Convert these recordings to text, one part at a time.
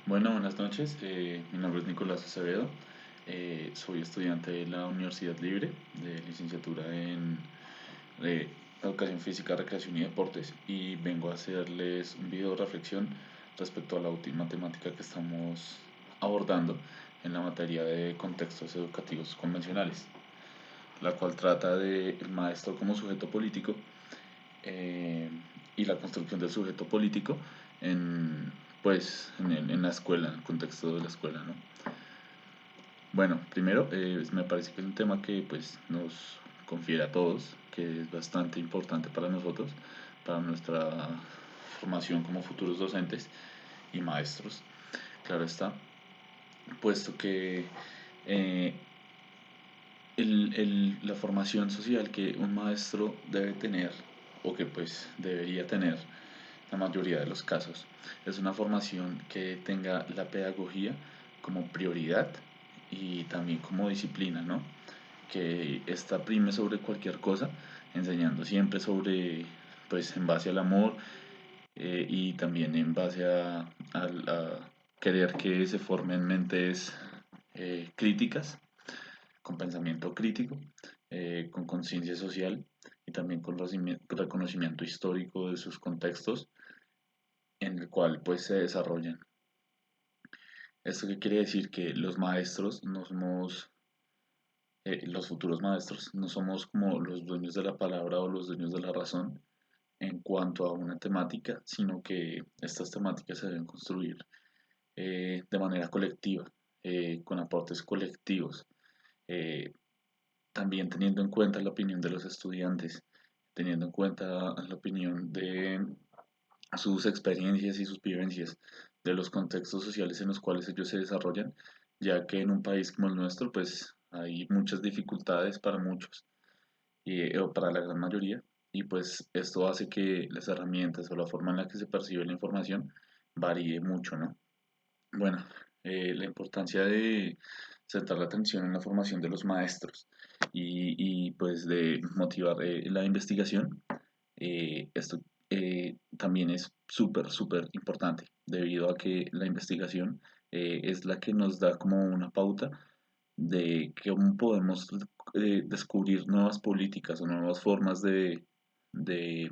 Bueno, buenas noches. Mi nombre es Nicolás Acevedo. Soy estudiante de la Universidad Libre de licenciatura en eh, Educación Física, Recreación y Deportes y vengo a hacerles un video de reflexión respecto a la última temática que estamos abordando en la materia de contextos educativos convencionales, la cual trata del maestro como sujeto político eh, y la construcción del sujeto político en, en la escuela, en el contexto de la escuela, ¿no? Bueno, primero, me parece que es un tema que pues, nos confiere a todos, que es bastante importante para nosotros, para nuestra formación como futuros docentes y maestros, claro está, puesto que eh, la formación social que un maestro debe tener, o que pues debería tener, la mayoría de los casos, es una formación que tenga la pedagogía como prioridad y también como disciplina, ¿no? Que esta prime sobre cualquier cosa, enseñando siempre sobre, pues en base al amor y también en base a querer que se formen mentes críticas, con pensamiento crítico, con conciencia social y también con reconocimiento histórico de sus contextos en el cual pues se desarrollan. ¿Esto qué quiere decir? Que los maestros no somos, los futuros maestros no somos como los dueños de la palabra o los dueños de la razón en cuanto a una temática, sino que estas temáticas se deben construir de manera colectiva, con aportes colectivos, eh, también teniendo en cuenta la opinión de los estudiantes, teniendo en cuenta la opinión de sus experiencias y sus vivencias de los contextos sociales en los cuales ellos se desarrollan, ya que en un país como el nuestro, pues hay muchas dificultades para muchos o para la gran mayoría, y pues esto hace que las herramientas o la forma en la que se percibe la información varíe mucho, ¿no? Bueno, la importancia de centrar la atención en la formación de los maestros pues de motivar la investigación, esto también es súper importante, debido a que la investigación es la que nos da como una pauta de cómo podemos descubrir nuevas políticas o nuevas formas de, de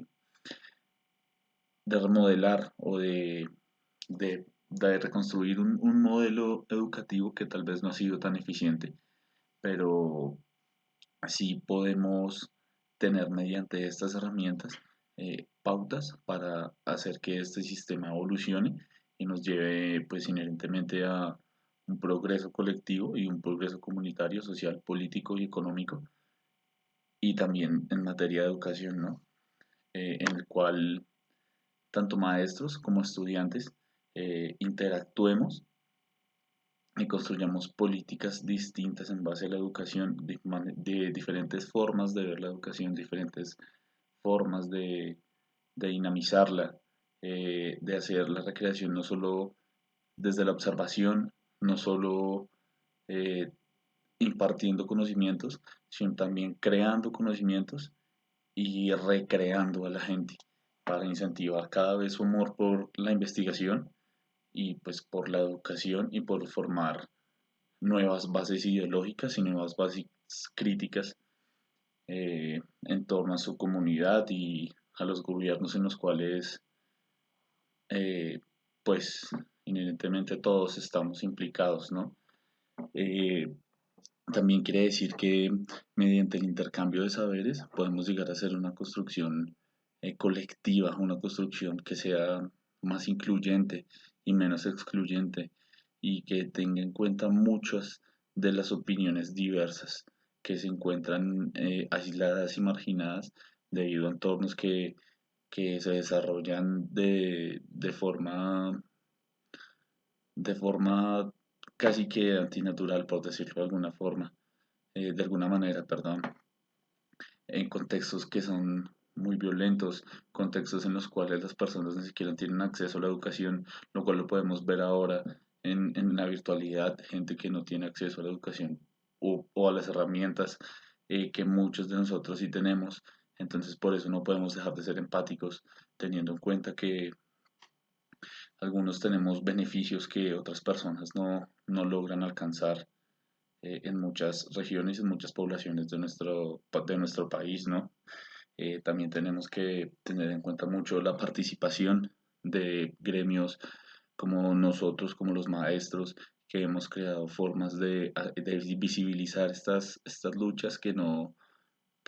remodelar o de reconstruir un modelo educativo que tal vez no ha sido tan eficiente, pero sí podemos tener mediante estas herramientas pautas para hacer que este sistema evolucione y nos lleve pues inherentemente a un progreso colectivo y un progreso comunitario, social, político y económico, y también en materia de educación, ¿no? En el cual tanto maestros como estudiantes interactuemos y construyamos políticas distintas en base a la educación, de diferentes formas de ver la educación, diferentes formas de dinamizarla, de hacer la recreación no solo desde la observación, no solo eh, impartiendo conocimientos, sino también creando conocimientos y recreando a la gente para incentivar cada vez su amor por la investigación y pues por la educación y por formar nuevas bases ideológicas y nuevas bases críticas en torno a su comunidad y a los gobiernos en los cuales eh, pues inherentemente todos estamos implicados, ¿no? Eh, También quiere decir que mediante el intercambio de saberes podemos llegar a hacer una construcción colectiva, una construcción que sea más incluyente y menos excluyente y que tenga en cuenta muchas de las opiniones diversas que se encuentran aisladas y marginadas debido a entornos que se desarrollan de forma casi que antinatural, por decirlo de alguna manera, perdón, en contextos que son muy violentos, contextos en los cuales las personas ni siquiera tienen acceso a la educación, lo cual lo podemos ver ahora en la virtualidad, gente que no tiene acceso a la educación o a las herramientas que muchos de nosotros sí tenemos. Entonces por eso no podemos dejar de ser empáticos, teniendo en cuenta que Algunos tenemos beneficios que otras personas no logran alcanzar en muchas regiones, en muchas poblaciones de nuestro país, ¿no? También tenemos que tener en cuenta mucho la participación de gremios como nosotros, como los maestros, que hemos creado formas de visibilizar estas luchas que no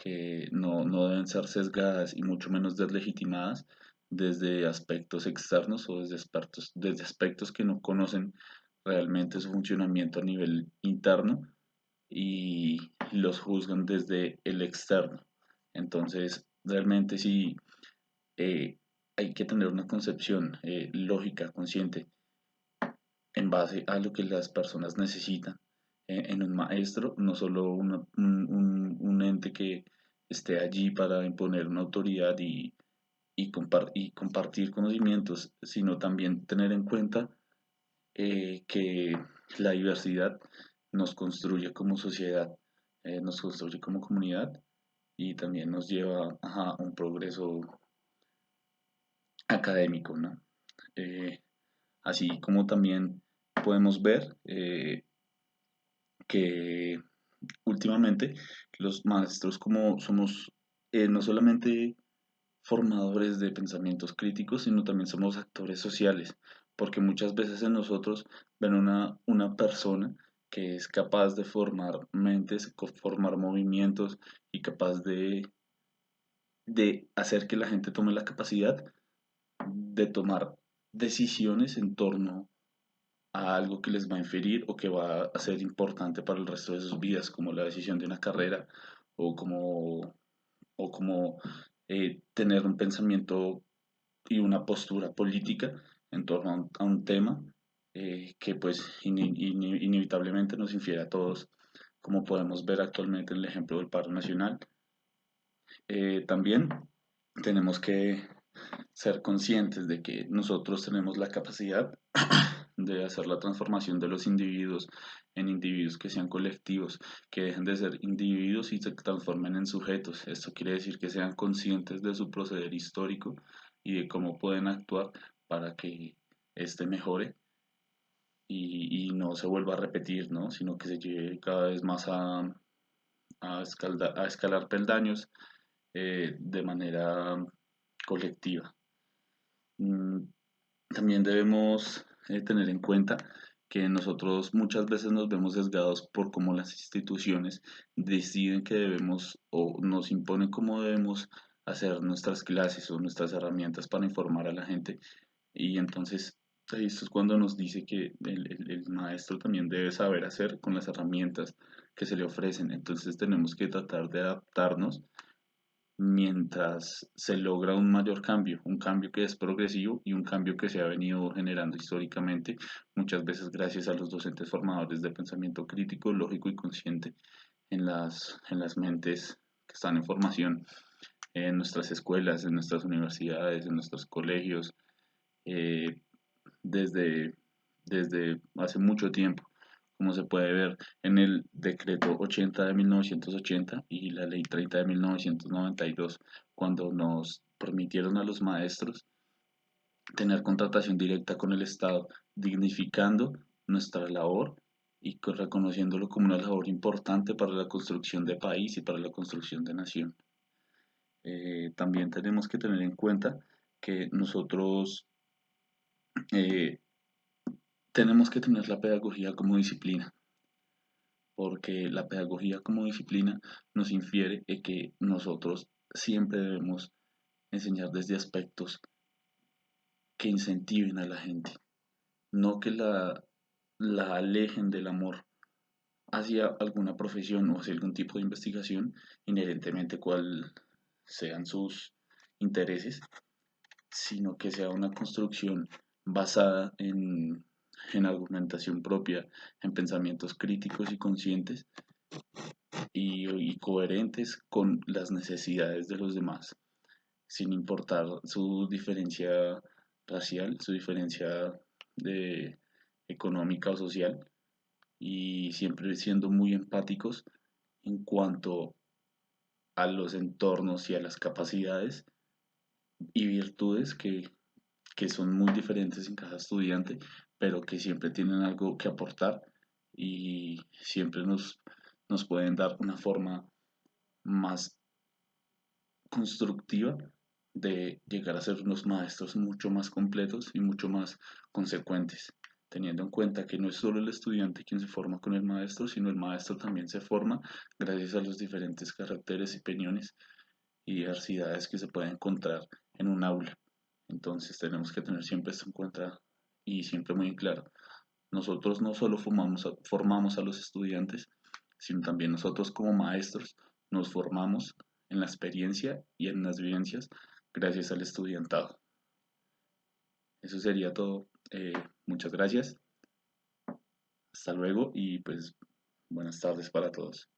deben ser sesgadas y mucho menos deslegitimadas desde aspectos externos o desde aspectos que no conocen realmente su funcionamiento a nivel interno y los juzgan desde el externo. Entonces, realmente sí eh, hay que tener una concepción lógica, consciente, en base a lo que las personas necesitan en un maestro, no solo un ente que esté allí para imponer una autoridad y compartir conocimientos, sino también tener en cuenta que la diversidad nos construye como sociedad, nos construye como comunidad y también nos lleva a un progreso académico, ¿no? Eh, Así como también podemos ver que últimamente los maestros como somos no solamente formadores de pensamientos críticos, sino también somos actores sociales, porque muchas veces en nosotros ven una persona que es capaz de formar mentes, formar movimientos y capaz de hacer que la gente tome la capacidad de tomar decisiones en torno a algo que les va a inferir o que va a ser importante para el resto de sus vidas, como la decisión de una carrera o como tener un pensamiento y una postura política en torno a un tema que pues inevitablemente nos infiere a todos, como podemos ver actualmente en el ejemplo del paro nacional. También tenemos que ser conscientes de que nosotros tenemos la capacidad de hacer la transformación de los individuos en individuos que sean colectivos, que dejen de ser individuos y se transformen en sujetos. Esto quiere decir que sean conscientes de su proceder histórico y de cómo pueden actuar para que éste mejore y no se vuelva a repetir, ¿no? Sino que se llegue cada vez más a escalar peldaños de manera colectiva. Mm, También debemos tener en cuenta que nosotros muchas veces nos vemos sesgados por cómo las instituciones deciden que debemos o nos imponen cómo debemos hacer nuestras clases o nuestras herramientas para informar a la gente. Y entonces esto es cuando nos dice que el maestro también debe saber hacer con las herramientas que se le ofrecen. Entonces tenemos que tratar de adaptarnos mientras se logra un mayor cambio, un cambio que es progresivo y un cambio que se ha venido generando históricamente, muchas veces gracias a los docentes formadores de pensamiento crítico, lógico y consciente en las mentes que están en formación en nuestras escuelas, en nuestras universidades, en nuestros colegios, eh, desde, desde hace mucho tiempo, como se puede ver en el decreto 80 de 1980 y la ley 30 de 1992, cuando nos permitieron a los maestros tener contratación directa con el Estado, dignificando nuestra labor y reconociéndolo como una labor importante para la construcción de país y para la construcción de nación. También tenemos que tener en cuenta que nosotros eh, tenemos que tener la pedagogía como disciplina, porque la pedagogía como disciplina nos infiere en que nosotros siempre debemos enseñar desde aspectos que incentiven a la gente, no que la alejen del amor hacia alguna profesión o hacia algún tipo de investigación, inherentemente cuál sean sus intereses, sino que sea una construcción basada en argumentación propia, en pensamientos críticos y conscientes y coherentes con las necesidades de los demás, sin importar su diferencia racial, su diferencia de, económica o social, y siempre siendo muy empáticos en cuanto a los entornos y a las capacidades y virtudes que que son muy diferentes en cada estudiante, pero que siempre tienen algo que aportar y siempre nos pueden dar una forma más constructiva de llegar a ser unos maestros mucho más completos y mucho más consecuentes, teniendo en cuenta que no es solo el estudiante quien se forma con el maestro, sino el maestro también se forma gracias a los diferentes caracteres y opiniones y diversidades que se pueden encontrar en un aula. Entonces tenemos que tener siempre esto en cuenta y siempre muy en claro. Nosotros no solo formamos a los estudiantes, sino también nosotros como maestros nos formamos en la experiencia y en las vivencias gracias al estudiantado. Eso sería todo. Muchas gracias. Hasta luego y pues buenas tardes para todos.